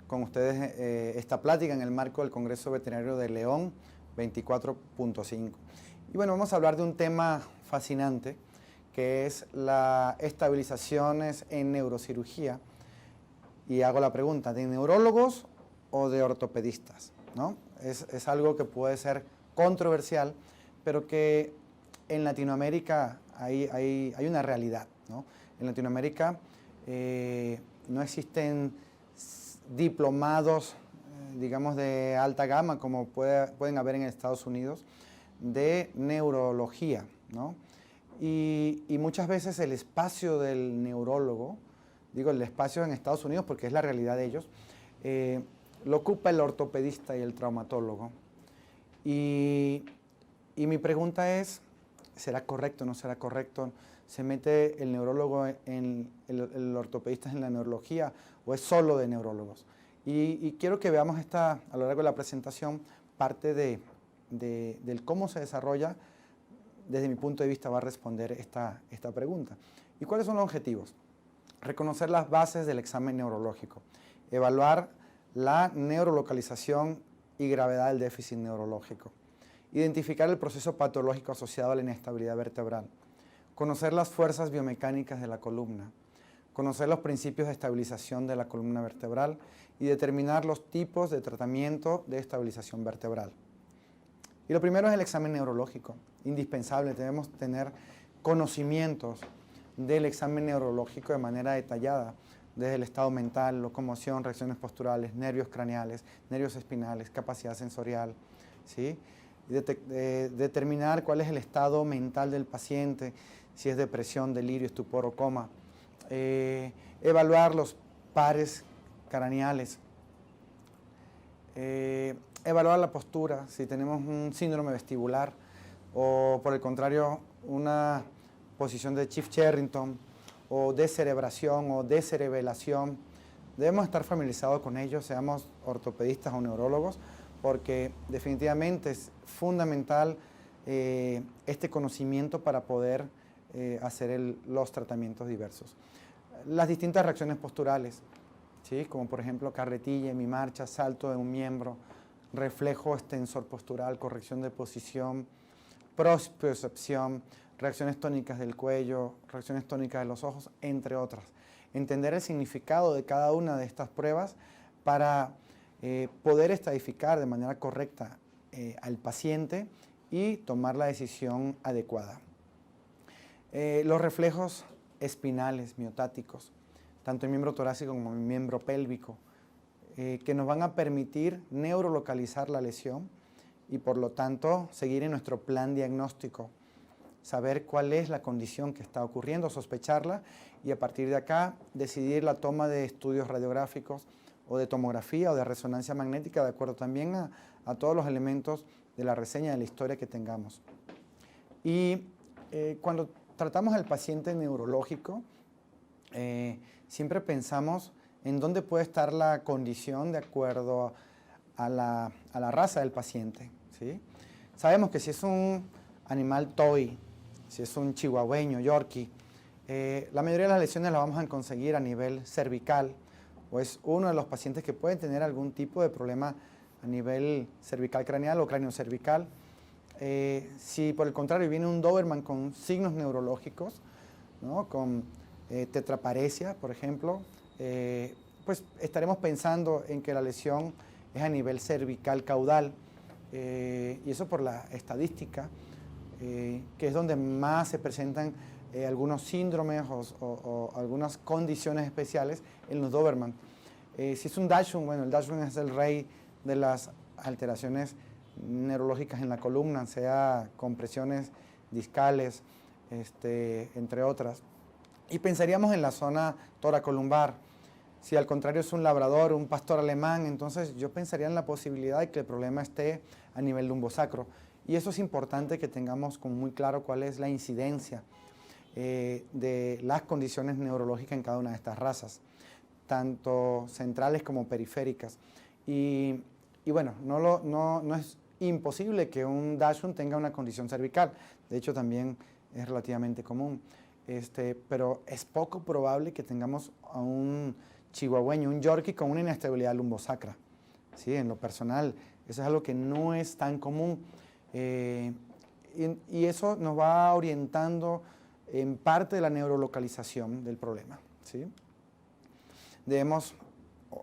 con ustedes esta plática en el marco del Congreso Veterinario de León 24.5. Y bueno, vamos a hablar de un tema fascinante, que es las estabilizaciones en neurocirugía. Y hago la pregunta, ¿de neurólogos o de ortopedistas? ¿No? Es algo que puede ser controversial, pero que en Latinoamérica hay una realidad, ¿no? En Latinoamérica no existen diplomados, digamos, de alta gama, como pueden haber en Estados Unidos, de neurología, ¿no? Y muchas veces el espacio del neurólogo, digo el espacio en Estados Unidos porque es la realidad de ellos, lo ocupa el ortopedista y el traumatólogo. Y mi pregunta es, ¿será correcto o no será correcto? ¿Se mete el neurólogo el ortopedista en la neurología o es solo de neurólogos? Y quiero que veamos a lo largo de la presentación parte del cómo se desarrolla. Desde mi punto de vista va a responder esta pregunta. ¿Y cuáles son los objetivos? Reconocer las bases del examen neurológico, evaluar la neurolocalización y gravedad del déficit neurológico, identificar el proceso patológico asociado a la inestabilidad vertebral, conocer las fuerzas biomecánicas de la columna, conocer los principios de estabilización de la columna vertebral y determinar los tipos de tratamiento de estabilización vertebral. Y lo primero es el examen neurológico, indispensable, debemos tener conocimientos del examen neurológico de manera detallada, desde el estado mental, locomoción, reacciones posturales, nervios craneales, nervios espinales, capacidad sensorial, ¿sí? Determinar cuál es el estado mental del paciente, si es depresión, delirio, estupor o coma, evaluar los pares craneales, evaluar la postura, si tenemos un síndrome vestibular o por el contrario una posición de Chief-Charrington o descerebración o descerebelación. Debemos estar familiarizados con ellos, seamos ortopedistas o neurólogos, porque definitivamente es fundamental este conocimiento para poder hacer los tratamientos diversos. Las distintas reacciones posturales, ¿sí? Como por ejemplo carretilla, hemimarcha, salto de un miembro, reflejo extensor postural, corrección de posición, propriocepción, reacciones tónicas del cuello, reacciones tónicas de los ojos, entre otras. Entender el significado de cada una de estas pruebas para poder estadificar de manera correcta al paciente y tomar la decisión adecuada. Los reflejos espinales, miotáticos, tanto en miembro torácico como en miembro pélvico, que nos van a permitir neurolocalizar la lesión y por lo tanto seguir en nuestro plan diagnóstico, saber cuál es la condición que está ocurriendo, sospecharla y a partir de acá decidir la toma de estudios radiográficos o de tomografía o de resonancia magnética de acuerdo también a todos los elementos de la reseña de la historia que tengamos. Y cuando tratamos al paciente neurológico, siempre pensamos en dónde puede estar la condición de acuerdo a la raza del paciente, ¿sí? Sabemos que si es un animal toy, si es un chihuahueño, yorkie, la mayoría de las lesiones las vamos a conseguir a nivel cervical, o es uno de los pacientes que puede tener algún tipo de problema a nivel cervical craneal o cráneo cervical. Si por el contrario viene un Doberman con signos neurológicos, ¿no? Con tetraparesia, por ejemplo, pues estaremos pensando en que la lesión es a nivel cervical caudal, y eso por la estadística, que es donde más se presentan algunos síndromes o algunas condiciones especiales en los Doberman. Si es un Dachshund, bueno, el Dachshund es el rey de las alteraciones neurológicas en la columna, sea compresiones discales, entre otras. Y pensaríamos en la zona toracolumbar. Si al contrario es un labrador, un pastor alemán, entonces yo pensaría en la posibilidad de que el problema esté a nivel lumbosacro. Y eso es importante que tengamos como muy claro cuál es la incidencia de las condiciones neurológicas en cada una de estas razas, tanto centrales como periféricas. Y bueno, no es imposible que un Dachshund tenga una condición cervical, de hecho también es relativamente común, pero es poco probable que tengamos a un chihuahueño, un Yorkie con una inestabilidad lumbosacra. ¿Sí? En lo personal, eso es algo que no es tan común. Y eso nos va orientando en parte de la neurolocalización del problema. ¿Sí? Debemos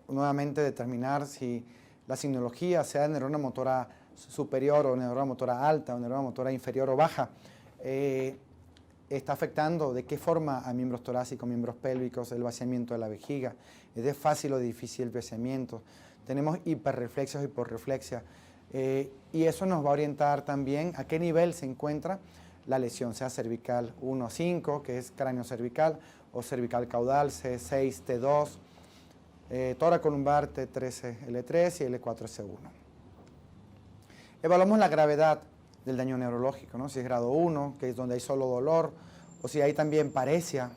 nuevamente determinar si la sinología, sea de neurona motora superior o neurona motora alta o neurona motora inferior o baja, está afectando de qué forma a miembros torácicos, miembros pélvicos, el vaciamiento de la vejiga, es de fácil o difícil vaciamiento, tenemos hiperreflexias o hiporreflexia, y eso nos va a orientar también a qué nivel se encuentra la lesión, sea cervical 1 a 5, que es cráneo cervical, o cervical caudal, C6, T2, toracolumbar T13, L3 y L4, C1. Evaluamos la gravedad del daño neurológico, ¿no? Si es grado 1, que es donde hay solo dolor, o si hay también paresia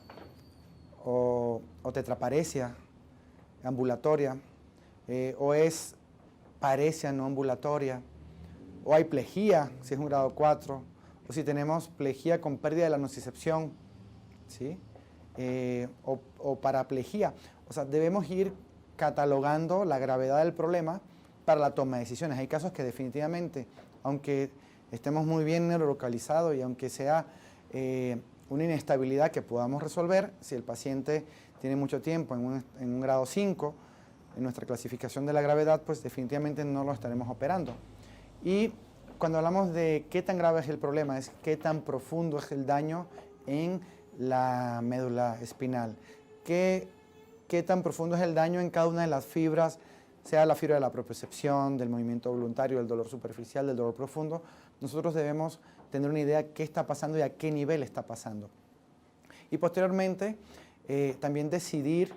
o tetraparesia ambulatoria, o es paresia no ambulatoria, o hay plejía, si es un grado 4, o si tenemos plejía con pérdida de la nocicepción, ¿sí? O paraplegia. O sea, debemos ir catalogando la gravedad del problema para la toma de decisiones. Hay casos que definitivamente, aunque estemos muy bien neurolocalizados y aunque sea una inestabilidad que podamos resolver, si el paciente tiene mucho tiempo en un grado 5, en nuestra clasificación de la gravedad, pues definitivamente no lo estaremos operando. Y cuando hablamos de qué tan grave es el problema, es qué tan profundo es el daño en la médula espinal, qué tan profundo es el daño en cada una de las fibras, sea la fibra de la propiocepción, del movimiento voluntario, del dolor superficial, del dolor profundo. Nosotros debemos tener una idea de qué está pasando y a qué nivel está pasando. Y posteriormente, también decidir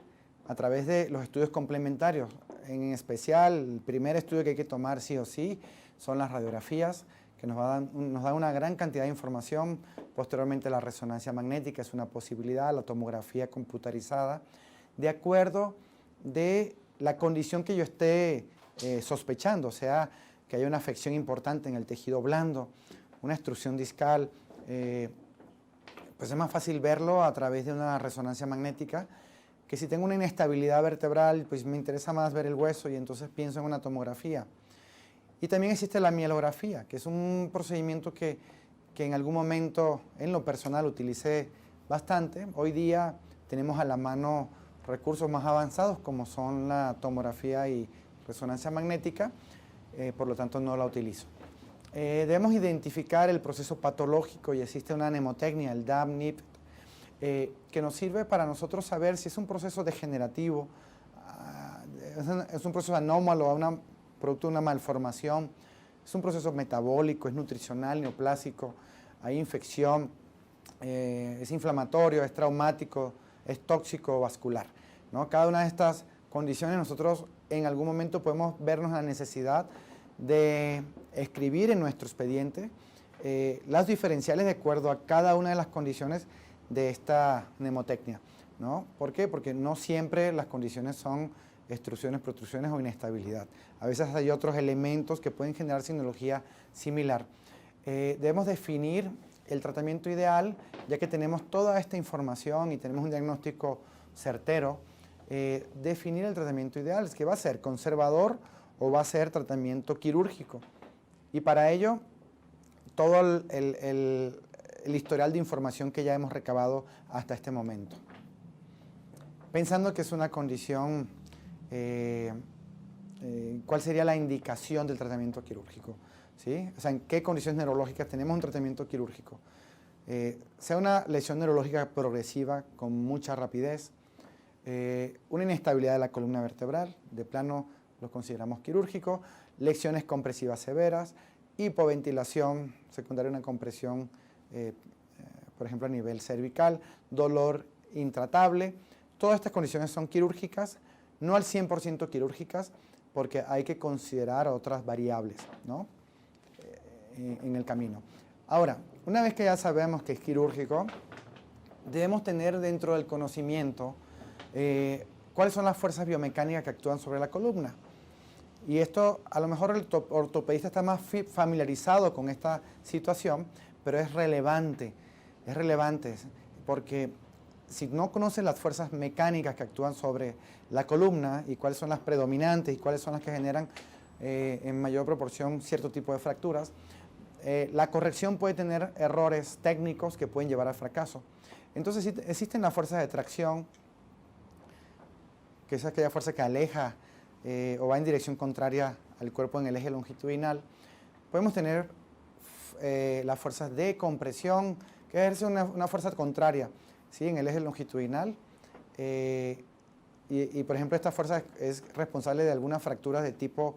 a través de los estudios complementarios. En especial, el primer estudio que hay que tomar sí o sí son las radiografías, que nos dan una gran cantidad de información. Posteriormente, la resonancia magnética es una posibilidad, la tomografía computarizada, de acuerdo de la condición que yo esté sospechando, o sea, que haya una afección importante en el tejido blando, una extrusión discal, pues es más fácil verlo a través de una resonancia magnética, que si tengo una inestabilidad vertebral, pues me interesa más ver el hueso y entonces pienso en una tomografía. Y también existe la mielografía, que es un procedimiento que en algún momento en lo personal utilicé bastante. Hoy día tenemos a la mano recursos más avanzados como son la tomografía y resonancia magnética, por lo tanto no la utilizo. Debemos identificar el proceso patológico y existe una mnemotecnia, el DAB-NIP, que nos sirve para nosotros saber si es un proceso degenerativo, es un proceso anómalo, producto de una malformación, es un proceso metabólico, es nutricional, neoplásico, hay infección, es inflamatorio, es traumático, es tóxico o vascular, ¿no? Cada una de estas condiciones nosotros en algún momento podemos vernos la necesidad de escribir en nuestro expediente las diferenciales de acuerdo a cada una de las condiciones de esta mnemotecnia, ¿no? ¿Por qué? Porque no siempre las condiciones son extrusiones, protrusiones o inestabilidad. A veces hay otros elementos que pueden generar sinología similar. Debemos definir el tratamiento ideal, ya que tenemos toda esta información y tenemos un diagnóstico certero. Definir el tratamiento ideal, es que va a ser conservador o va a ser tratamiento quirúrgico. Y para ello, todo el historial de información que ya hemos recabado hasta este momento. Pensando que es una condición, ¿cuál sería la indicación del tratamiento quirúrgico? ¿Sí? O sea, ¿en qué condiciones neurológicas tenemos un tratamiento quirúrgico? Sea una lesión neurológica progresiva con mucha rapidez, una inestabilidad de la columna vertebral, de plano lo consideramos quirúrgico, lesiones compresivas severas, hipoventilación secundaria a una compresión, por ejemplo a nivel cervical, dolor intratable. Todas estas condiciones son quirúrgicas, no al 100% quirúrgicas, porque hay que considerar otras variables, ¿no? En el camino. Ahora, una vez que ya sabemos que es quirúrgico, debemos tener dentro del conocimiento cuáles son las fuerzas biomecánicas que actúan sobre la columna. Y esto, a lo mejor el ortopedista está más familiarizado con esta situación, pero es relevante porque si no conocen las fuerzas mecánicas que actúan sobre la columna y cuáles son las predominantes y cuáles son las que generan en mayor proporción cierto tipo de fracturas, la corrección puede tener errores técnicos que pueden llevar al fracaso. Entonces existen las fuerzas de tracción, que es aquella fuerza que aleja o va en dirección contraria al cuerpo en el eje longitudinal. Podemos tener las fuerzas de compresión, que ejerce una fuerza contraria, ¿sí?, en el eje longitudinal. Por ejemplo, esta fuerza es responsable de algunas fracturas de tipo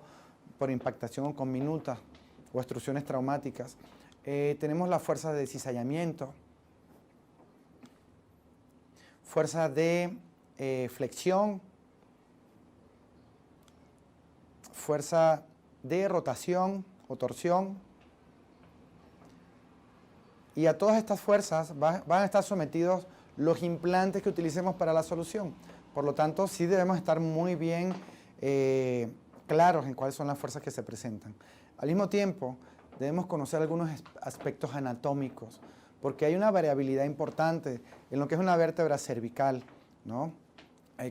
por impactación o conminuta o extrusiones traumáticas. Tenemos la fuerza de cizallamiento, fuerza de flexión, fuerza de rotación o torsión. Y a todas estas fuerzas van a estar sometidos los implantes que utilicemos para la solución. Por lo tanto, sí debemos estar muy bien claros en cuáles son las fuerzas que se presentan. Al mismo tiempo, debemos conocer algunos aspectos anatómicos, porque hay una variabilidad importante en lo que es una vértebra cervical, ¿no?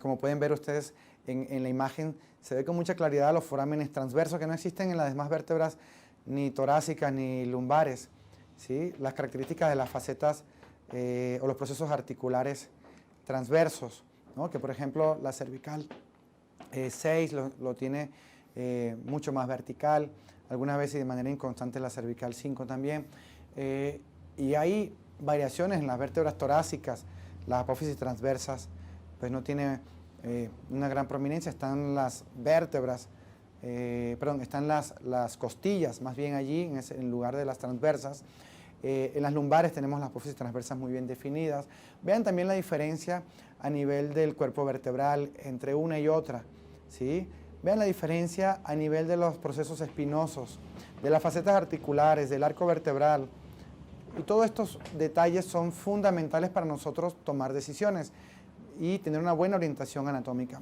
Como pueden ver ustedes en la imagen, se ve con mucha claridad los forámenes transversos que no existen en las demás vértebras, ni torácicas ni lumbares, ¿sí? Las características de las facetas o los procesos articulares transversos, ¿no? Que por ejemplo la cervical 6 lo tiene mucho más vertical, algunas veces de manera inconstante la cervical 5 también, y hay variaciones en las vértebras torácicas. Las apófisis transversas pues no tiene una gran prominencia, están las vértebras, están las costillas más bien allí en lugar de las transversas. En las lumbares tenemos las apófisis transversas muy bien definidas. Vean también la diferencia a nivel del cuerpo vertebral entre una y otra, ¿sí? Vean la diferencia a nivel de los procesos espinosos, de las facetas articulares, del arco vertebral. Y todos estos detalles son fundamentales para nosotros tomar decisiones y tener una buena orientación anatómica.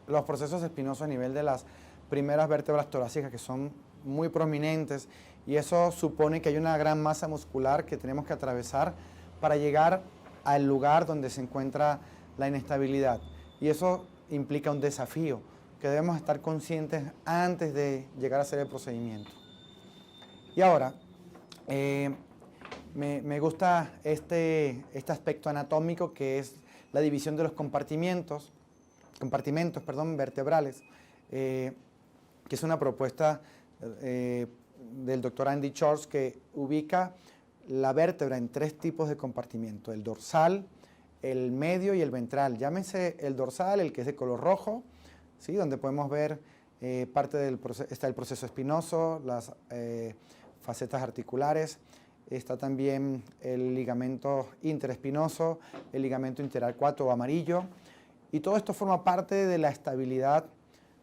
Los procesos espinosos a nivel de las primeras vértebras torácicas, que son muy prominentes, y eso supone que hay una gran masa muscular que tenemos que atravesar para llegar al lugar donde se encuentra la inestabilidad. Y eso implica un desafío que debemos estar conscientes antes de llegar a hacer el procedimiento. Y ahora, me gusta este aspecto anatómico, que es la división de los compartimentos vertebrales, que es una propuesta del doctor Andy Schwartz, que ubica la vértebra en 3 tipos de compartimento: el dorsal, el medio y el ventral. Llámense el dorsal, el que es de color rojo, ¿sí?, donde podemos ver parte del proceso, está el proceso espinoso, las facetas articulares, está también el ligamento interespinoso, el ligamento interarcuato o amarillo, y todo esto forma parte de la estabilidad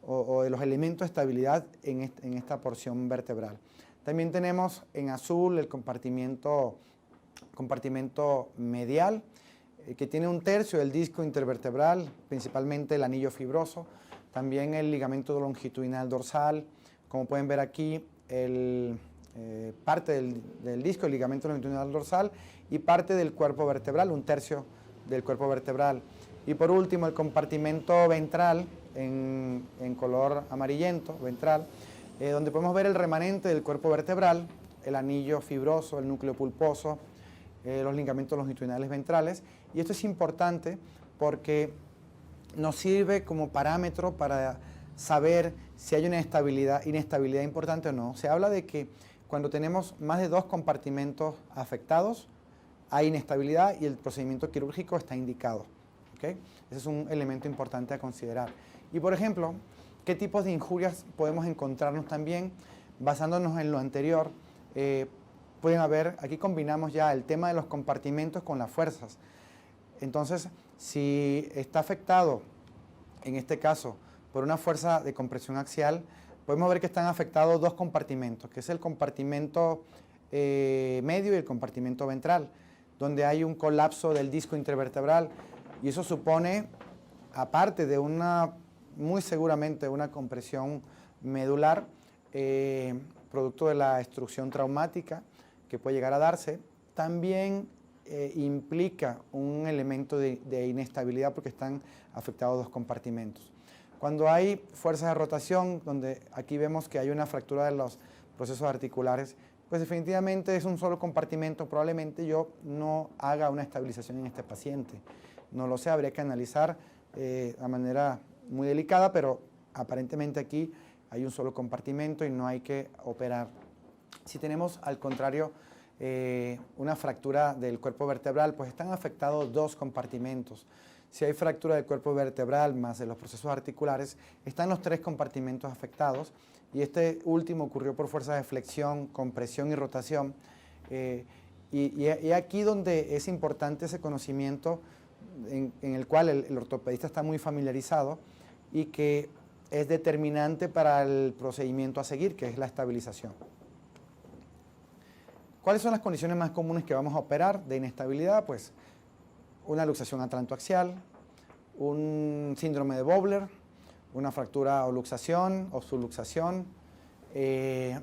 o de los elementos de estabilidad en esta porción vertebral. También tenemos en azul el compartimento medial, que tiene 1/3 del disco intervertebral, principalmente el anillo fibroso, también el ligamento longitudinal dorsal, como pueden ver aquí, parte del disco, el ligamento longitudinal dorsal, y parte del cuerpo vertebral, 1/3 del cuerpo vertebral. Y por último, el compartimento ventral, en color amarillento, ventral, donde podemos ver el remanente del cuerpo vertebral, el anillo fibroso, el núcleo pulposo, los ligamentos longitudinales ventrales. Y esto es importante porque nos sirve como parámetro para saber si hay una inestabilidad importante o no. Se habla de que cuando tenemos más de 2 compartimentos afectados, hay inestabilidad y el procedimiento quirúrgico está indicado, ¿okay? Ese es un elemento importante a considerar. Y por ejemplo, ¿qué tipos de injurias podemos encontrarnos también? Basándonos en lo anterior, pueden haber, aquí combinamos ya el tema de los compartimentos con las fuerzas. Entonces, si está afectado, en este caso, por una fuerza de compresión axial, podemos ver que están afectados 2 compartimentos, que es el compartimento medio y el compartimento ventral, donde hay un colapso del disco intervertebral, y eso supone, aparte de muy seguramente una compresión medular, producto de la extrusión traumática que puede llegar a darse, también implica un elemento de inestabilidad porque están afectados dos compartimentos. Cuando hay fuerzas de rotación, donde aquí vemos que hay una fractura de los procesos articulares, pues definitivamente es un solo compartimento, probablemente yo no haga una estabilización en este paciente. No lo sé, habría que analizar de manera muy delicada, pero aparentemente aquí hay un solo compartimento y no hay que operar. Si tenemos al contrario una fractura del cuerpo vertebral, pues están afectados dos compartimentos. Si hay fractura del cuerpo vertebral más de los procesos articulares, están los tres compartimentos afectados y este último ocurrió por fuerza de flexión, compresión y rotación. Y aquí donde es importante ese conocimiento en el cual el ortopedista está muy familiarizado y que es determinante para el procedimiento a seguir, que es la estabilización. ¿Cuáles son las condiciones más comunes que vamos a operar de inestabilidad? Pues una luxación atlantoaxial, un síndrome de Wobler, una fractura o luxación o subluxación,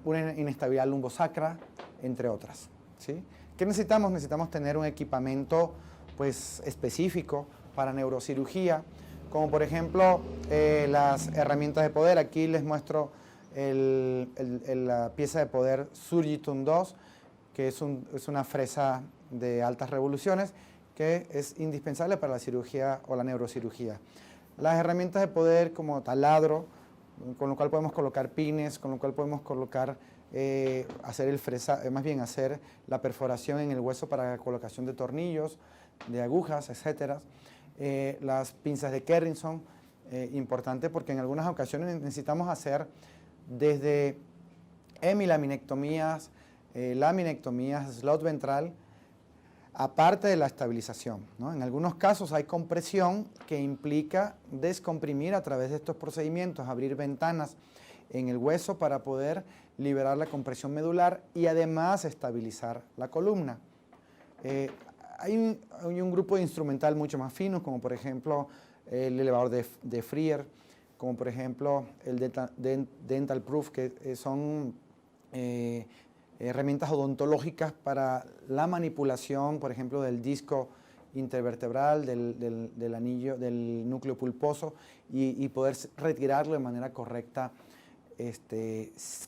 una inestabilidad lumbosacra, entre otras, ¿sí? ¿Qué necesitamos? Necesitamos tener un equipamiento pues, específico para neurocirugía, como por ejemplo las herramientas de poder. Aquí les muestro la pieza de poder Surgiton 2, que es una fresa de altas revoluciones que es indispensable para la cirugía o la neurocirugía. Las herramientas de poder como taladro, con lo cual podemos colocar pines, con lo cual podemos colocar, hacer la perforación en el hueso para la colocación de tornillos, de agujas, etc. Las pinzas de Kerrison, importante porque en algunas ocasiones necesitamos hacer desde hemilaminectomías, laminectomías, slot ventral, aparte de la estabilización, ¿no? En algunos casos hay compresión que implica descomprimir a través de estos procedimientos, abrir ventanas en el hueso para poder liberar la compresión medular y además estabilizar la columna. Hay un grupo de instrumental mucho más fino, como por ejemplo el elevador de Freer, como por ejemplo el Dental Proof, que son herramientas odontológicas para la manipulación, por ejemplo, del disco intervertebral, del anillo, del núcleo pulposo y poder retirarlo de manera correcta,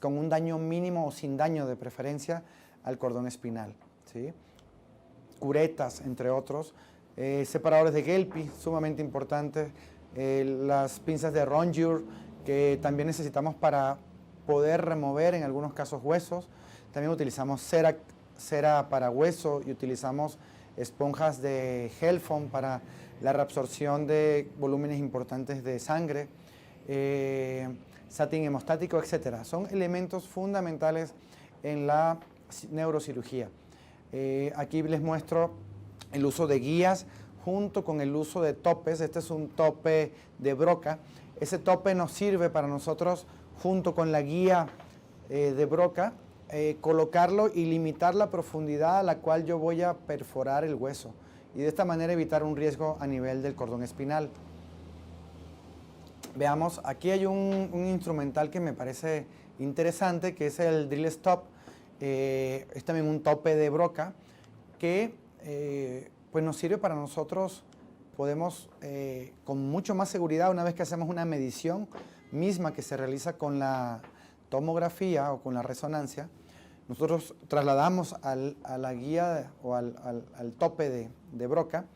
con un daño mínimo o sin daño de preferencia al cordón espinal, ¿sí? Curetas, entre otros, separadores de Gelpi, sumamente importantes, las pinzas de Ronjur, que también necesitamos para poder remover en algunos casos huesos. También utilizamos cera para hueso y utilizamos esponjas de Helfon para la reabsorción de volúmenes importantes de sangre, satín hemostático, etc. Son elementos fundamentales en la neurocirugía. Aquí les muestro el uso de guías junto con el uso de topes. Este es un tope de Broca. Ese tope nos sirve para nosotros, junto con la guía de Broca, colocarlo y limitar la profundidad a la cual yo voy a perforar el hueso y de esta manera evitar un riesgo a nivel del cordón espinal. Veamos, aquí hay un instrumental que me parece interesante, que es el Drill Stop. Es también un tope de Broca que pues nos sirve para nosotros, podemos con mucho más seguridad, una vez que hacemos una medición misma que se realiza con la tomografía o con la resonancia, nosotros trasladamos a la guía o al tope de Broca,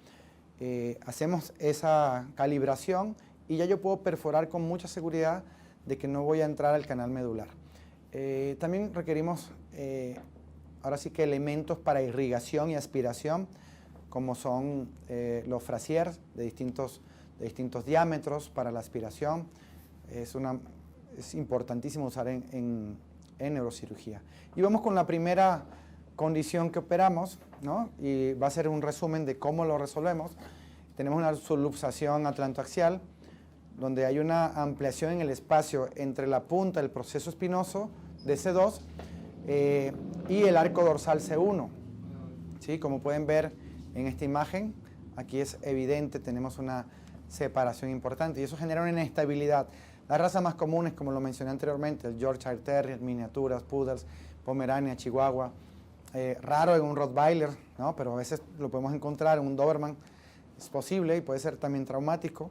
hacemos esa calibración y ya yo puedo perforar con mucha seguridad de que no voy a entrar al canal medular. También requerimos ahora sí que elementos para irrigación y aspiración, como son los Fraziers de distintos diámetros para la aspiración. Es importantísimo usar en neurocirugía. Y vamos con la primera condición que operamos, ¿no? Y va a ser un resumen de cómo lo resolvemos. Tenemos una subluxación atlantoaxial, donde hay una ampliación en el espacio entre la punta del proceso espinoso de C2 y el arco dorsal C1. ¿Sí? Como pueden ver en esta imagen, aquí es evidente, tenemos una separación importante y eso genera una inestabilidad. Las razas más comunes, como lo mencioné anteriormente, el Yorkshire Terrier, miniaturas, poodles, Pomerania, Chihuahua, raro en un Rottweiler, ¿no? Pero a veces lo podemos encontrar en un Doberman, es posible y puede ser también traumático.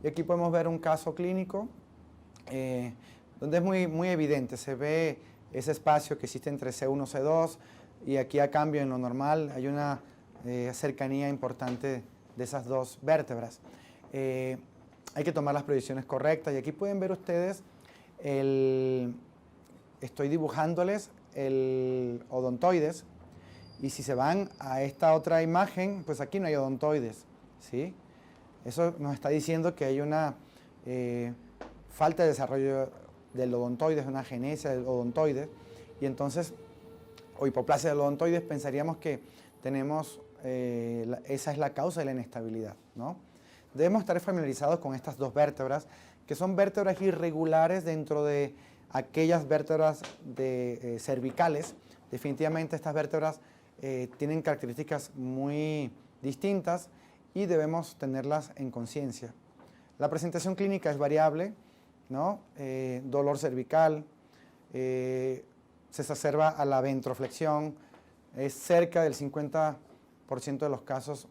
Y aquí podemos ver un caso clínico donde es muy evidente, se ve ese espacio que existe entre C1 y C2 y aquí a cambio en lo normal hay una cercanía importante de esas dos vértebras. Hay que tomar las previsiones correctas y aquí pueden ver ustedes, estoy dibujándoles el odontoides y si se van a esta otra imagen, pues aquí no hay odontoides, ¿sí? Eso nos está diciendo que hay una falta de desarrollo del odontoides, una agenesia del odontoides y entonces, o hipoplasia del odontoides, pensaríamos que tenemos, esa es la causa de la inestabilidad, ¿no? Debemos estar familiarizados con estas dos vértebras, que son vértebras irregulares dentro de aquellas vértebras cervicales. Definitivamente estas vértebras tienen características muy distintas y debemos tenerlas en conciencia. La presentación clínica es variable, ¿no? Dolor cervical, se exacerba a la ventroflexión, es cerca del 50% de los casos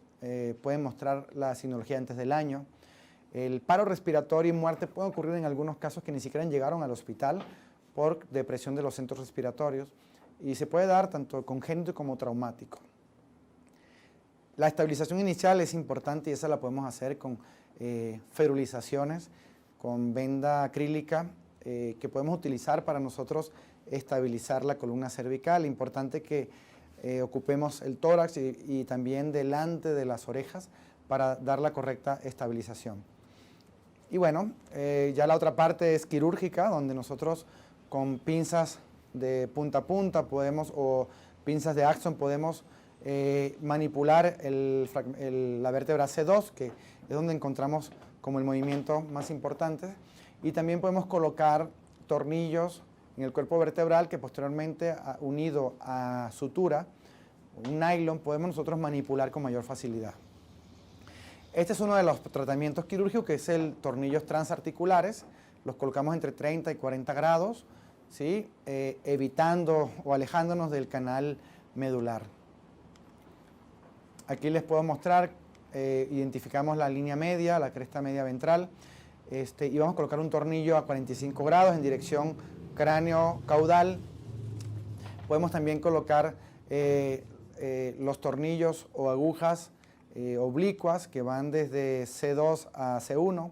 pueden mostrar la sinología antes del año. El paro respiratorio y muerte pueden ocurrir en algunos casos que ni siquiera llegaron al hospital por depresión de los centros respiratorios y se puede dar tanto congénito como traumático. La estabilización inicial es importante y esa la podemos hacer con ferulizaciones, con venda acrílica que podemos utilizar para nosotros estabilizar la columna cervical. Importante que ocupemos el tórax y también delante de las orejas para dar la correcta estabilización. Y bueno, ya la otra parte es quirúrgica, donde nosotros con pinzas de punta a punta podemos, o pinzas de Axon podemos manipular la vértebra C2, que es donde encontramos como el movimiento más importante, y también podemos colocar tornillos en el cuerpo vertebral que posteriormente, unido a sutura, un nylon, podemos nosotros manipular con mayor facilidad. Este es uno de los tratamientos quirúrgicos, que es el tornillos transarticulares. Los colocamos entre 30 y 40 grados, ¿sí? Evitando o alejándonos del canal medular. Aquí les puedo mostrar, identificamos la línea media, la cresta media ventral, y vamos a colocar un tornillo a 45 grados en dirección cráneo-caudal. Podemos también colocar los tornillos o agujas oblicuas que van desde C2 a C1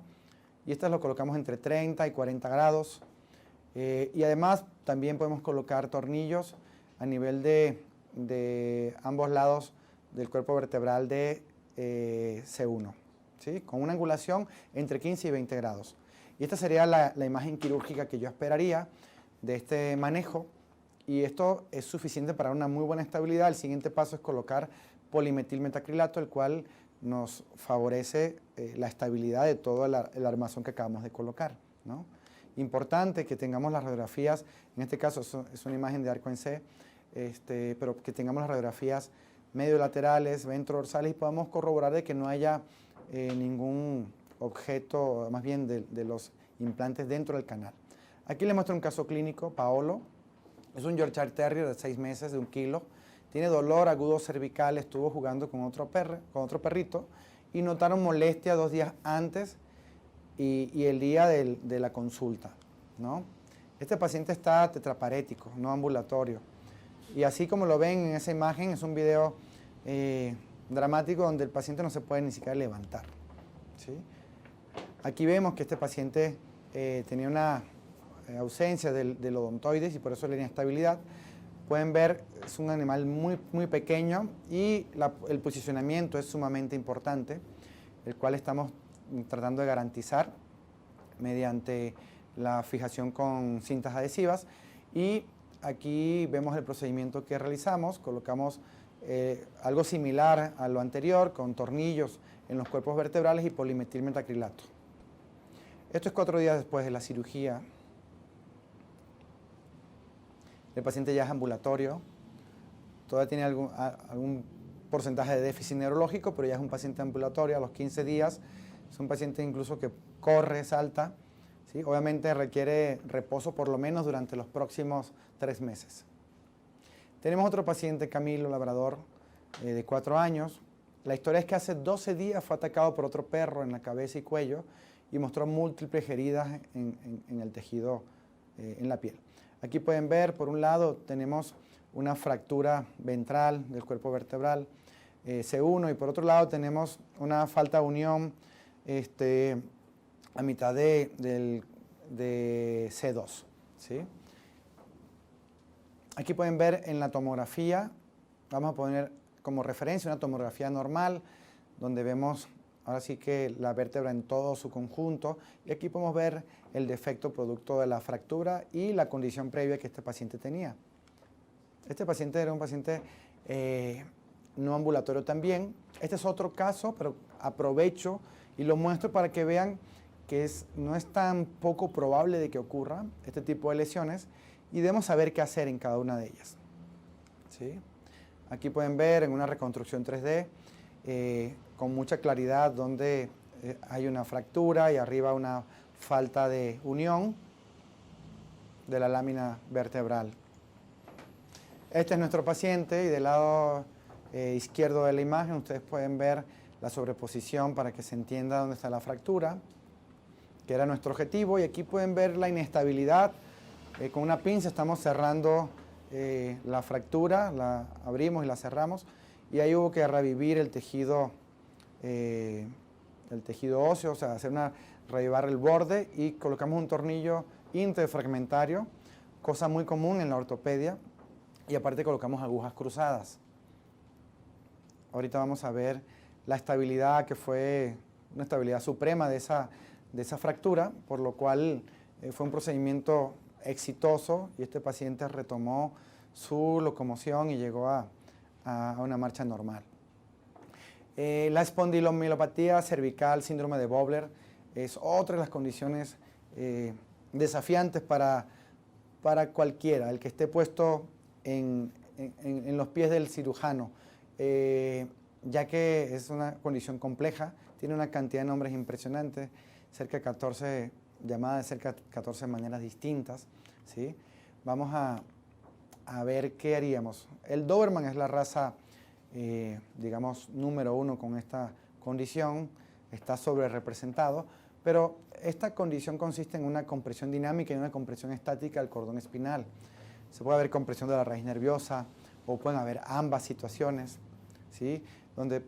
y estas lo colocamos entre 30 y 40 grados y además también podemos colocar tornillos a nivel de ambos lados del cuerpo vertebral de C1, ¿sí? Con una angulación entre 15 y 20 grados. Y esta sería la imagen quirúrgica que yo esperaría de este manejo y esto es suficiente para una muy buena estabilidad. El siguiente paso es colocar polimetilmetacrilato, el cual nos favorece la estabilidad de todo el armazón que acabamos de colocar, ¿no? Importante que tengamos las radiografías, en este caso es una imagen de arco en C, pero que tengamos las radiografías mediolaterales, ventrodorsales y podamos corroborar de que no haya ningún objeto, más bien de los implantes dentro del canal. Aquí les muestro un caso clínico, Paolo, es un Yorkshire Terrier de 6 meses, de 1 kilo, tiene dolor agudo cervical, estuvo jugando con otro perrito y notaron molestia 2 días antes y el día de la consulta, ¿no? Este paciente está tetraparético, no ambulatorio. Y así como lo ven en esa imagen, es un video dramático donde el paciente no se puede ni siquiera levantar, ¿sí? Aquí vemos que este paciente tenía una ausencia del odontoides y por eso la inestabilidad. Pueden ver, es un animal muy pequeño y el posicionamiento es sumamente importante, el cual estamos tratando de garantizar mediante la fijación con cintas adhesivas. Y aquí vemos el procedimiento que realizamos, colocamos algo similar a lo anterior con tornillos en los cuerpos vertebrales y polimetilmetacrilato. Esto es 4 días después de la cirugía. El paciente ya es ambulatorio, todavía tiene algún porcentaje de déficit neurológico, pero ya es un paciente ambulatorio a los 15 días. Es un paciente incluso que corre, salta, ¿sí? Obviamente requiere reposo por lo menos durante los próximos 3 meses. Tenemos otro paciente, Camilo, labrador, de 4 años. La historia es que hace 12 días fue atacado por otro perro en la cabeza y cuello y mostró múltiples heridas en el tejido, en la piel. Aquí pueden ver, por un lado, tenemos una fractura ventral del cuerpo vertebral, C1, y por otro lado tenemos una falta de unión a mitad de C2. ¿Sí? Aquí pueden ver en la tomografía, vamos a poner como referencia una tomografía normal, donde vemos ahora sí que la vértebra en todo su conjunto, y aquí podemos ver el defecto producto de la fractura y la condición previa que este paciente tenía. Este paciente era un paciente no ambulatorio también. Este es otro caso, pero aprovecho y lo muestro para que vean que no es tan poco probable de que ocurra este tipo de lesiones y debemos saber qué hacer en cada una de ellas. ¿Sí? Aquí pueden ver en una reconstrucción 3D con mucha claridad donde hay una fractura y arriba una falta de unión de la lámina vertebral. Este es nuestro paciente y del lado izquierdo de la imagen ustedes pueden ver la sobreposición para que se entienda dónde está la fractura, que era nuestro objetivo, y aquí pueden ver la inestabilidad. Con una pinza estamos cerrando la fractura, la abrimos y la cerramos, y ahí hubo que revivir el tejido óseo, o sea, revivar el borde, y colocamos un tornillo interfragmentario, cosa muy común en la ortopedia, y aparte colocamos agujas cruzadas. Ahorita vamos a ver la estabilidad, que fue una estabilidad suprema de esa fractura, por lo cual fue un procedimiento exitoso y este paciente retomó su locomoción y llegó a una marcha normal. La espondilomielopatía cervical, síndrome de Vobler, es otra de las condiciones desafiantes para cualquiera, el que esté puesto en los pies del cirujano, ya que es una condición compleja, tiene una cantidad de nombres impresionantes, cerca de 14 llamadas de cerca de 14 maneras distintas. ¿Sí? Vamos a ver qué haríamos. El Doberman es la raza, digamos, número 1 con esta condición, está sobre representado, pero esta condición consiste en una compresión dinámica y una compresión estática del cordón espinal. Se puede haber compresión de la raíz nerviosa o pueden haber ambas situaciones, ¿sí? Donde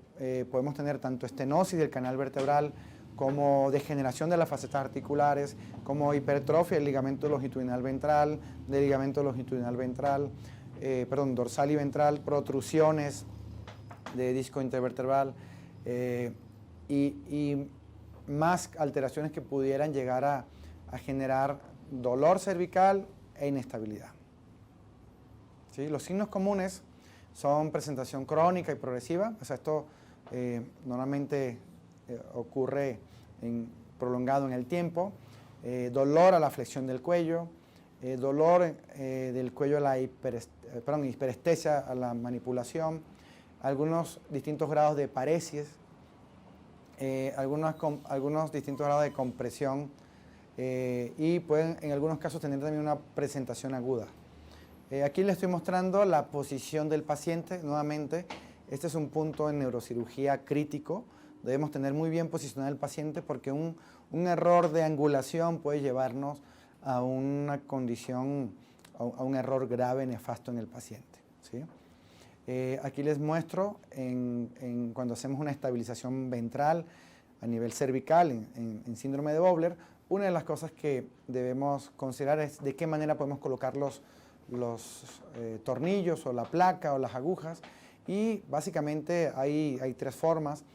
podemos tener tanto estenosis del canal vertebral como degeneración de las facetas articulares, como hipertrofia del ligamento longitudinal ventral, dorsal y ventral, protrusiones de disco intervertebral y más alteraciones que pudieran llegar a generar dolor cervical e inestabilidad. ¿Sí? Los signos comunes son presentación crónica y progresiva, o sea, esto normalmente ocurre prolongado en el tiempo, dolor a la flexión del cuello, dolor del cuello a la hiperestesia a la manipulación, algunos distintos grados de paresis, algunos distintos grados de compresión y pueden en algunos casos tener también una presentación aguda. Aquí les estoy mostrando la posición del paciente. Nuevamente, este es un punto en neurocirugía crítico. Debemos tener muy bien posicionado el paciente porque un error de angulación puede llevarnos a una condición, a un error grave, nefasto en el paciente. ¿Sí? Aquí les muestro cuando hacemos una estabilización ventral a nivel cervical en síndrome de Vobler, una de las cosas que debemos considerar es de qué manera podemos colocar los tornillos o la placa o las agujas, y básicamente hay 3 formas.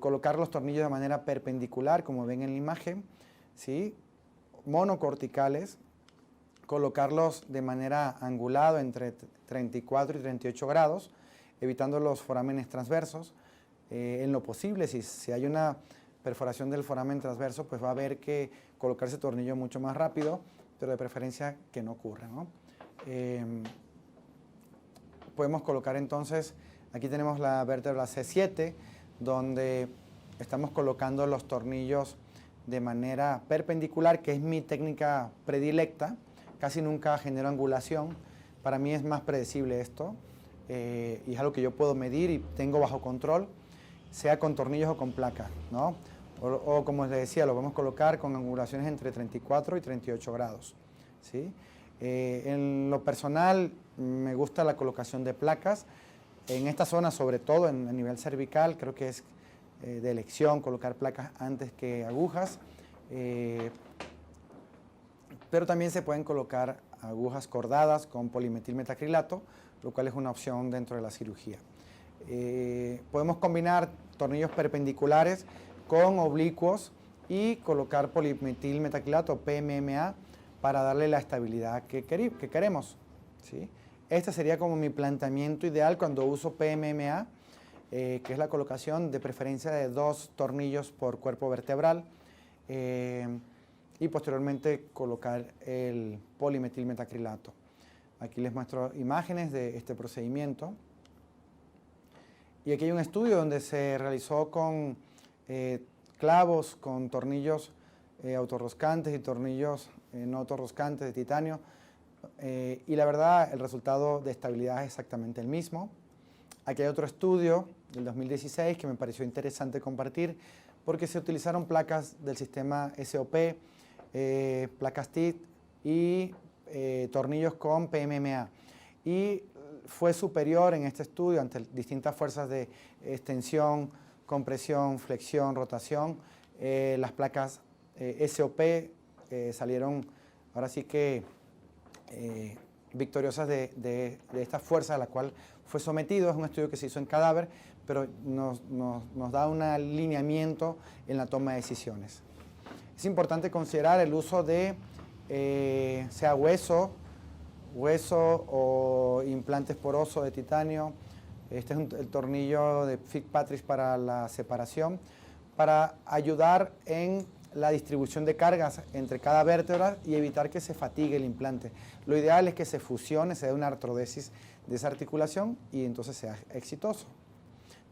Colocar los tornillos de manera perpendicular, como ven en la imagen, ¿sí? Monocorticales, colocarlos de manera angulada entre 34 y 38 grados, evitando los forámenes transversos. En lo posible, si hay una perforación del foramen transverso, pues va a haber que colocar ese tornillo mucho más rápido, pero de preferencia que no ocurra, ¿no? Podemos colocar entonces, aquí tenemos la vértebra C7, donde estamos colocando los tornillos de manera perpendicular, que es mi técnica predilecta, casi nunca genero angulación, Para mí es más predecible esto y es algo que yo puedo medir y tengo bajo control, sea con tornillos o con placa, ¿no? O como les decía, lo podemos colocar con angulaciones entre 34 y 38 grados, ¿sí? En lo personal, me gusta la colocación de placas. En esta zona, sobre todo en el nivel cervical, creo que es de elección colocar placas antes que agujas. Pero también se pueden colocar agujas cordadas con polimetilmetacrilato, lo cual es una opción dentro de la cirugía. Podemos combinar tornillos perpendiculares con oblicuos y colocar polimetilmetacrilato, PMMA, para darle la estabilidad que queremos, ¿sí? Este sería como mi planteamiento ideal cuando uso PMMA, que es la colocación de preferencia de 2 tornillos por cuerpo vertebral y posteriormente colocar el polimetilmetacrilato. Aquí les muestro imágenes de este procedimiento. Y aquí hay un estudio donde se realizó con clavos, con tornillos autorroscantes y tornillos no autorroscantes de titanio. Y la verdad, el resultado de estabilidad es exactamente el mismo. Aquí hay otro estudio del 2016 que me pareció interesante compartir porque se utilizaron placas del sistema SOP, placas TIT y tornillos con PMMA. Y fue superior en este estudio ante distintas fuerzas de extensión, compresión, flexión, rotación. Las placas SOP salieron ahora sí que victoriosas de esta fuerza a la cual fue sometido. Es un estudio que se hizo en cadáver, pero nos da un alineamiento en la toma de decisiones. Es importante considerar el uso de sea hueso o implantes porosos de titanio. Este es el tornillo de Fitzpatrick para la separación, para ayudar en la distribución de cargas entre cada vértebra y evitar que se fatigue el implante. Lo ideal es que se fusione, se dé una artrodesis de esa articulación y entonces sea exitoso.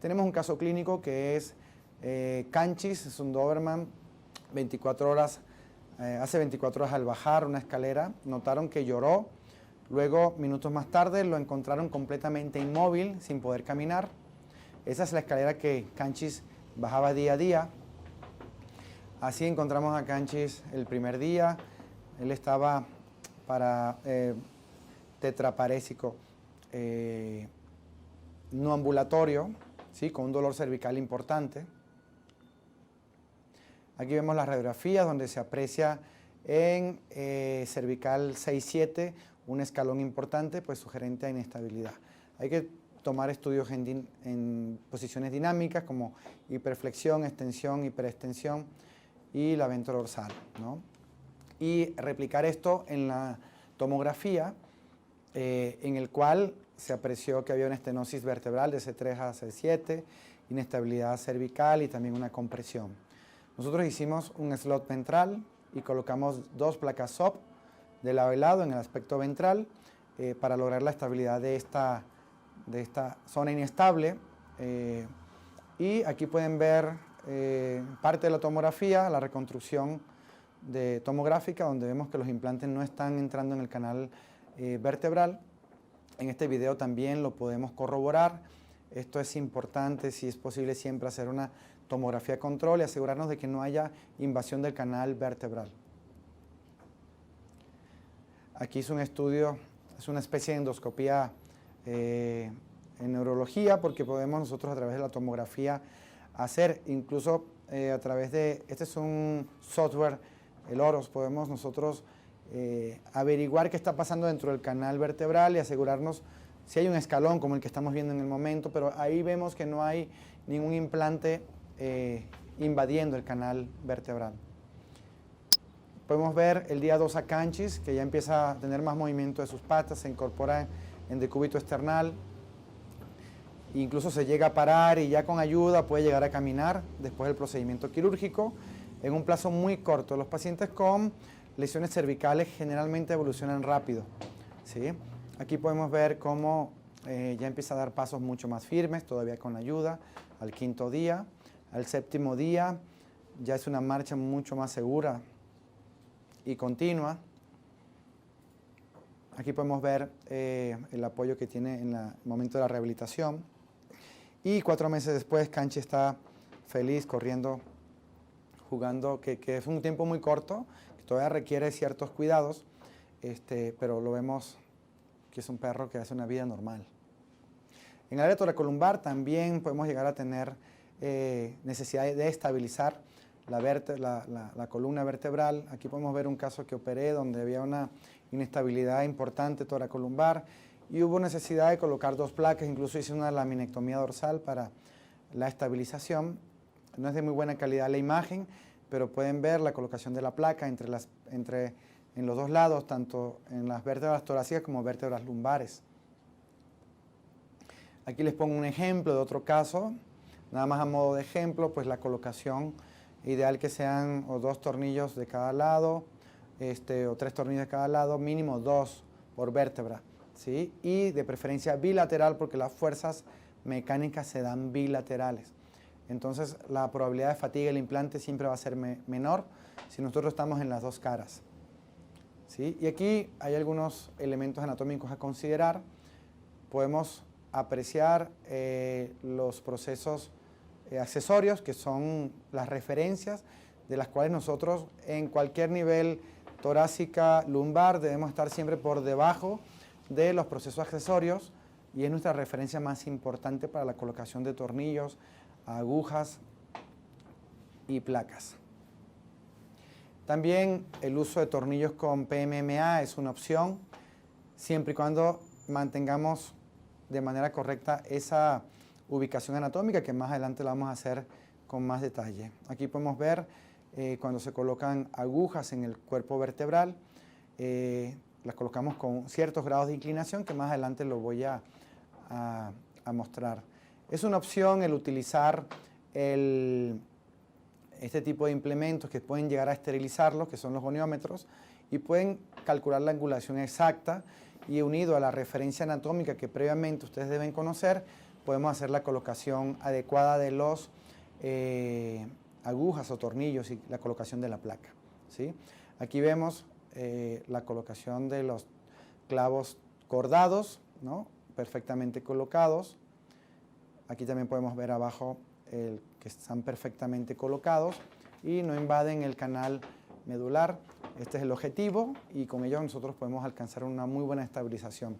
Tenemos un caso clínico que es Canchis, es un Doberman, 24 horas, hace 24 horas al bajar una escalera, notaron que lloró. Luego, minutos más tarde, lo encontraron completamente inmóvil, sin poder caminar. Esa es la escalera que Canchis bajaba día a día. Así encontramos a Canchis el primer día. Él estaba tetraparésico no ambulatorio, ¿sí? Con un dolor cervical importante. Aquí vemos las radiografías donde se aprecia en cervical 6-7 un escalón importante, pues sugerente a inestabilidad. Hay que tomar estudios en posiciones dinámicas como hiperflexión, extensión, hiperextensión y la ventrodorsal, ¿no? Y replicar esto en la tomografía, en el cual se apreció que había una estenosis vertebral de C3 a C7, inestabilidad cervical y también una compresión. Nosotros hicimos un slot ventral y colocamos 2 placas SOP de lado y lado en el aspecto ventral para lograr la estabilidad de esta zona inestable. Y aquí pueden ver parte de la tomografía, la reconstrucción tomográfica, donde vemos que los implantes no están entrando en el canal vertebral. En este video también lo podemos corroborar. Esto es importante, si es posible, siempre hacer una tomografía control y asegurarnos de que no haya invasión del canal vertebral. Aquí es un estudio, es una especie de endoscopía en neurología, porque podemos nosotros a través de la tomografía hacer, incluso a través de, este es un software, el OROS, podemos nosotros averiguar qué está pasando dentro del canal vertebral y asegurarnos si hay un escalón como el que estamos viendo en el momento, pero ahí vemos que no hay ningún implante invadiendo el canal vertebral. Podemos ver el día 2 a Canchis, que ya empieza a tener más movimiento de sus patas, se incorpora en decúbito esternal, incluso se llega a parar y ya con ayuda puede llegar a caminar después del procedimiento quirúrgico en un plazo muy corto. Los pacientes con lesiones cervicales generalmente evolucionan rápido, ¿sí? Aquí podemos ver cómo ya empieza a dar pasos mucho más firmes, todavía con ayuda, al 5.º día. Al 7.º día ya es una marcha mucho más segura y continua. Aquí podemos ver el apoyo que tiene en el momento de la rehabilitación. Y 4 meses después, Canchi está feliz, corriendo, jugando, que es un tiempo muy corto, que todavía requiere ciertos cuidados, pero lo vemos que es un perro que hace una vida normal. En el área toracolumbar también podemos llegar a tener necesidad de estabilizar la columna vertebral. Aquí podemos ver un caso que operé donde había una inestabilidad importante toracolumbar y hubo necesidad de colocar 2 placas, incluso hice una laminectomía dorsal para la estabilización. No es de muy buena calidad la imagen, pero pueden ver la colocación de la placa en los 2 lados, tanto en las vértebras torácicas como vértebras lumbares. Aquí les pongo un ejemplo de otro caso, nada más a modo de ejemplo, pues la colocación ideal que sean o 2 tornillos de cada lado, o 3 tornillos de cada lado, mínimo 2 por vértebra, ¿sí? Y de preferencia bilateral porque las fuerzas mecánicas se dan bilaterales. Entonces la probabilidad de fatiga del implante siempre va a ser menor si nosotros estamos en las 2 caras, ¿sí? Y aquí hay algunos elementos anatómicos a considerar. Podemos apreciar los procesos accesorios, que son las referencias de las cuales nosotros en cualquier nivel torácica, lumbar, debemos estar siempre por debajo de los procesos accesorios y es nuestra referencia más importante para la colocación de tornillos, agujas y placas. También el uso de tornillos con PMMA es una opción, siempre y cuando mantengamos de manera correcta esa ubicación anatómica, que más adelante la vamos a hacer con más detalle. Aquí podemos ver cuando se colocan agujas en el cuerpo vertebral, las colocamos con ciertos grados de inclinación, que más adelante lo voy a mostrar. Es una opción el utilizar este tipo de implementos que pueden llegar a esterilizarlos, que son los goniómetros, y pueden calcular la angulación exacta y unido a la referencia anatómica que previamente ustedes deben conocer, podemos hacer la colocación adecuada de los agujas o tornillos y la colocación de la placa, ¿sí? Aquí vemos la colocación de los clavos cordados, ¿no? Perfectamente colocados. Aquí también podemos ver abajo que están perfectamente colocados y no invaden el canal medular. Este es el objetivo y con ello nosotros podemos alcanzar una muy buena estabilización.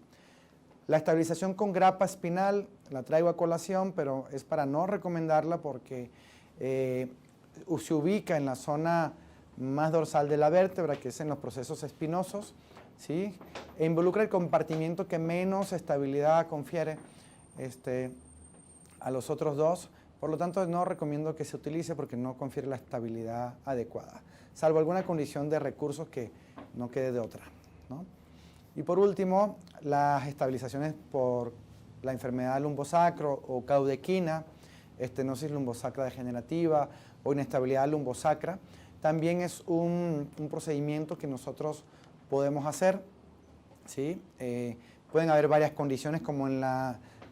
La estabilización con grapa espinal la traigo a colación, pero es para no recomendarla porque se ubica en la zona más dorsal de la vértebra, que es en los procesos espinosos, ¿sí? E involucra el compartimiento que menos estabilidad confiere a los otros 2. Por lo tanto, no recomiendo que se utilice porque no confiere la estabilidad adecuada, salvo alguna condición de recursos que no quede de otra, ¿no? Y por último, las estabilizaciones por la enfermedad lumbosacro o caudequina, estenosis lumbosacra degenerativa o inestabilidad lumbosacra, también es un procedimiento que nosotros podemos hacer, ¿sí? Pueden haber varias condiciones como en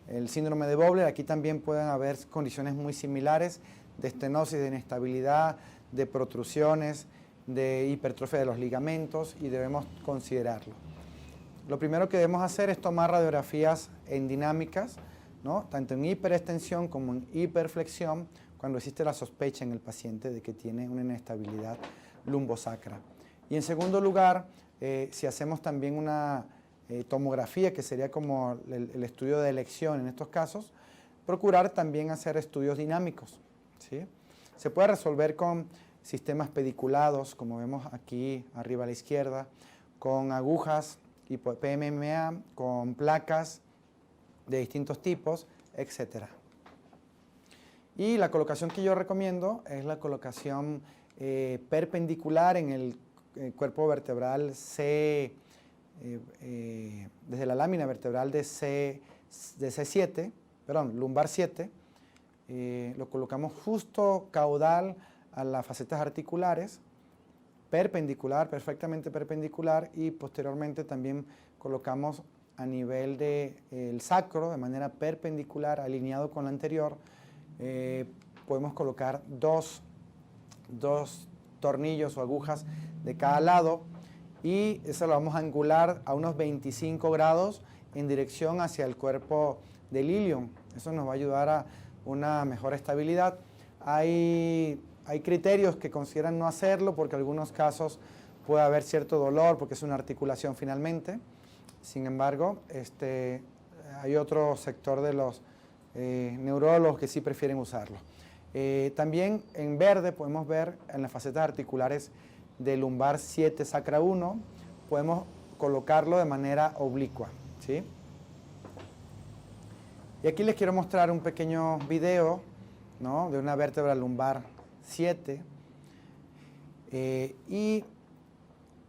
el síndrome de Bowler. Aquí también pueden haber condiciones muy similares de estenosis, de inestabilidad, de protrusiones, de hipertrofia de los ligamentos y debemos considerarlo. Lo primero que debemos hacer es tomar radiografías endinámicas, ¿no? Tanto en hiperextensión como en hiperflexión, cuando existe la sospecha en el paciente de que tiene una inestabilidad lumbosacra. Y en segundo lugar, si hacemos también una tomografía, que sería como el estudio de elección en estos casos, procurar también hacer estudios dinámicos, ¿sí? Se puede resolver con sistemas pediculados, como vemos aquí arriba a la izquierda, con agujas y PMMA, con placas de distintos tipos, etc. Y la colocación que yo recomiendo es la colocación perpendicular en el cuerpo vertebral C, desde la lámina vertebral de C7, perdón, lumbar 7, lo colocamos justo caudal a las facetas articulares, perpendicular, perfectamente perpendicular, y posteriormente también colocamos a nivel del sacro, de manera perpendicular, alineado con la anterior. Podemos colocar dos tornillos o agujas de cada lado y eso lo vamos a angular a unos 25 grados en dirección hacia el cuerpo del ilion. Eso nos va a ayudar a una mejor estabilidad. Hay criterios que consideran no hacerlo porque en algunos casos puede haber cierto dolor porque es una articulación finalmente. Sin embargo, hay otro sector de los neurólogos que sí prefieren usarlo. También en verde podemos ver en las facetas articulares del lumbar 7 sacra 1, podemos colocarlo de manera oblicua, ¿sí? Y aquí les quiero mostrar un pequeño video, ¿no?, de una vértebra lumbar 7 y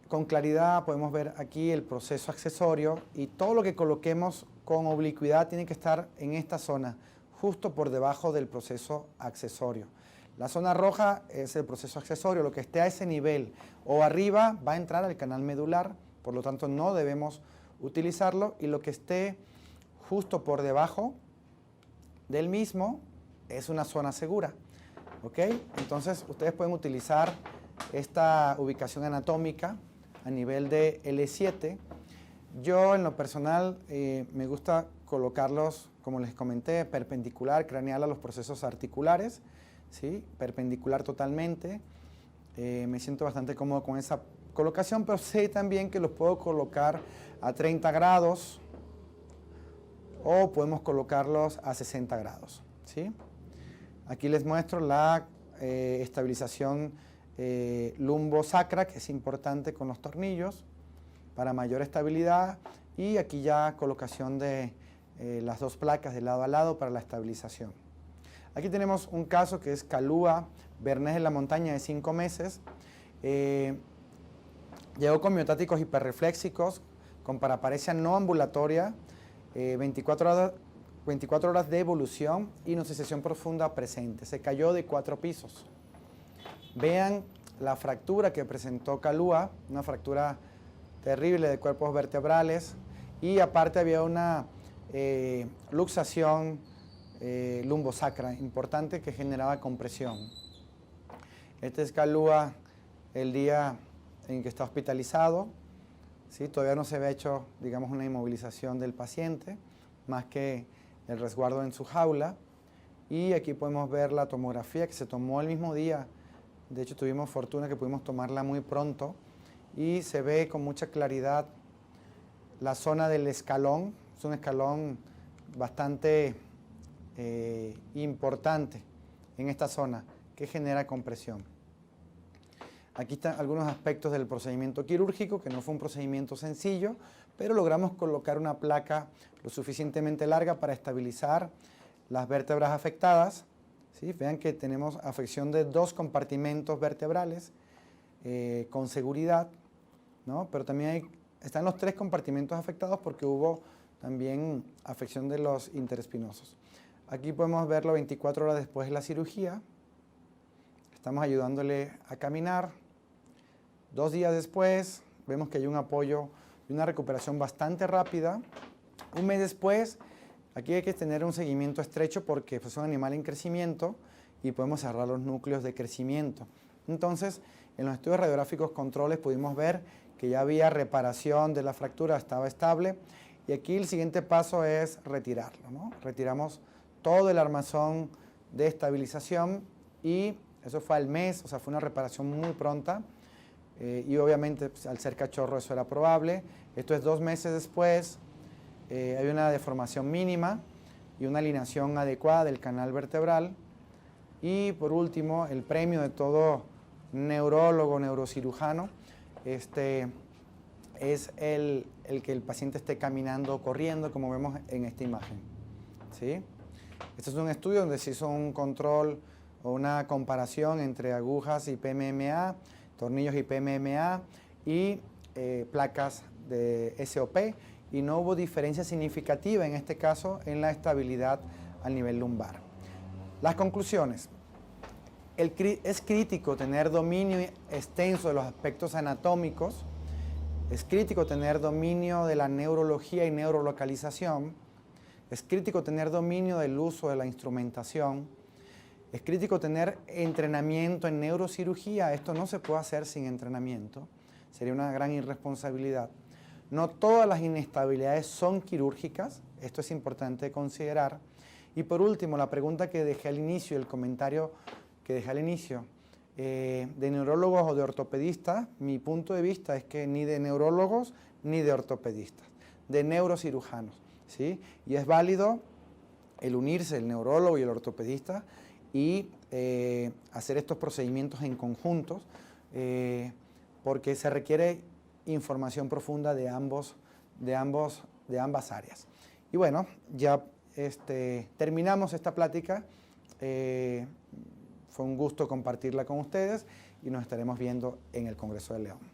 con claridad podemos ver aquí el proceso accesorio y todo lo que coloquemos con oblicuidad tiene que estar en esta zona, justo por debajo del proceso accesorio. La zona roja es el proceso accesorio, lo que esté a ese nivel o arriba va a entrar al canal medular, por lo tanto no debemos utilizarlo, y lo que esté justo por debajo del mismo es una zona segura, ¿ok? Entonces ustedes pueden utilizar esta ubicación anatómica a nivel de L7. Yo en lo personal me gusta colocarlos, como les comenté, perpendicular craneal a los procesos articulares, ¿sí? Perpendicular totalmente. Me siento bastante cómodo con esa colocación, pero sé también que los puedo colocar a 30 grados o podemos colocarlos a 60 grados, ¿sí? Aquí les muestro la estabilización lumbosacra, que es importante con los tornillos para mayor estabilidad, y aquí ya colocación de las dos placas de lado a lado para la estabilización. Aquí tenemos un caso que es Kalua Bernés de la Montaña, de 5 meses. Llegó con miotáticos hiperrefléxicos, con paraparesia no ambulatoria, 24 horas de evolución y nocicepción profunda presente. Se cayó de 4 pisos. Vean la fractura que presentó Kalua, una fractura terrible de cuerpos vertebrales, y aparte había una luxación lumbosacra importante que generaba compresión. Este es Kalua el día en que está hospitalizado, ¿sí? Todavía no se había hecho, digamos, una inmovilización del paciente, más que el resguardo en su jaula. Y aquí podemos ver la tomografía que se tomó el mismo día. De hecho, tuvimos fortuna que pudimos tomarla muy pronto y se ve con mucha claridad la zona del escalón. Es un escalón bastante importante en esta zona que genera compresión. Aquí están algunos aspectos del procedimiento quirúrgico, que no fue un procedimiento sencillo, pero logramos colocar una placa lo suficientemente larga para estabilizar las vértebras afectadas, ¿sí? Vean que tenemos afección de 2 compartimentos vertebrales con seguridad, ¿no? Pero también están los 3 compartimentos afectados porque hubo también afección de los interespinosos. Aquí podemos verlo 24 horas después de la cirugía. Estamos ayudándole a caminar. 2 días después vemos que hay un apoyo y una recuperación bastante rápida. 1 mes después, aquí hay que tener un seguimiento estrecho porque es un animal en crecimiento y podemos cerrar los núcleos de crecimiento. Entonces, en los estudios radiográficos controles pudimos ver que ya había reparación de la fractura, estaba estable. Y aquí el siguiente paso es retirarlo, ¿no? Retiramos todo el armazón de estabilización y eso fue al mes, o sea, fue una reparación muy pronta. Y obviamente pues, al ser cachorro eso era probable. Esto es 2 meses después. Hay una deformación mínima y una alineación adecuada del canal vertebral. Y por último, el premio de todo neurólogo, neurocirujano, es el que el paciente esté caminando o corriendo, como vemos en esta imagen, ¿sí? Este es un estudio donde se hizo un control o una comparación entre agujas y PMMA, tornillos y PMMA y placas de SOP, y no hubo diferencia significativa en este caso en la estabilidad al nivel lumbar. Las conclusiones. Es crítico tener dominio extenso de los aspectos anatómicos, es crítico tener dominio de la neurología y neurolocalización, es crítico tener dominio del uso de la instrumentación, es crítico tener entrenamiento en neurocirugía. Esto no se puede hacer sin entrenamiento. sería una gran irresponsabilidad. No todas las inestabilidades son quirúrgicas, esto es importante considerar. Y por último, la pregunta que dejé al inicio, el comentario que dejé al inicio, de neurólogos o de ortopedistas, mi punto de vista es que ni de neurólogos ni de ortopedistas, de neurocirujanos, ¿sí? Y es válido el unirse el neurólogo y el ortopedista y hacer estos procedimientos en conjuntos, porque se requiere información profunda de ambas áreas. Y bueno, ya terminamos esta plática. Fue un gusto compartirla con ustedes y nos estaremos viendo en el Congreso de León.